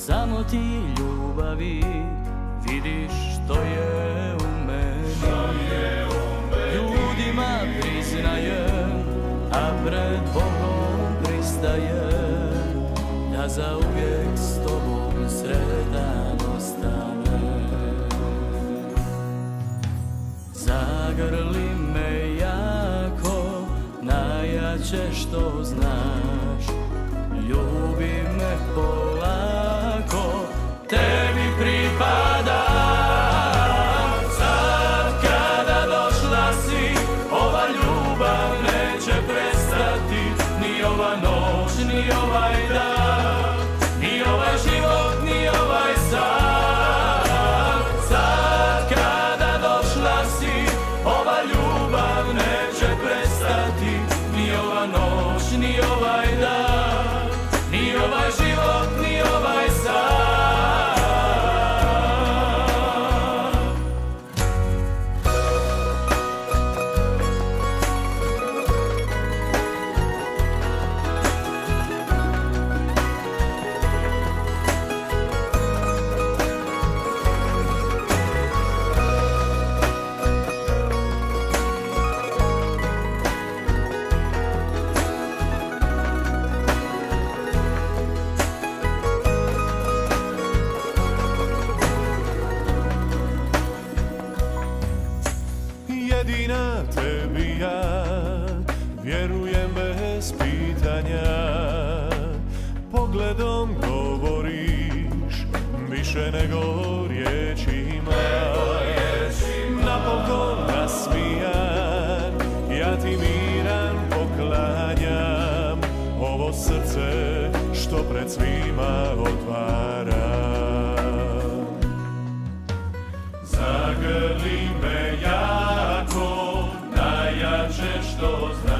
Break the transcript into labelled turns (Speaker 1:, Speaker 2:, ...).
Speaker 1: samo ti ljubavi vidiš što je u meni. Ljudima priznajem, a pred Bogom pristajem da zauvijek s tobom sretan ostanem. Zagrli me jako, najjače što znaš, ljubi me polako, tebi pripada. Sad kada došla si, ova ljubav neće prestati, ni ova noć, ni ovaj dan, ni ovaj život, ni ovaj san. Sad kada došla si, ova ljubav neće prestati, ni ova noć, ni ovaj dan, ni ovaj život, ni ovaj san.
Speaker 2: Jedina tebi ja vjerujem bez pitanja, pogledom govoriš više nego riječima. Napokon nasmijan, ja ti miran poklanjam ovo srce što pred svima otvaram. Zagrli me jako, najjače što znam.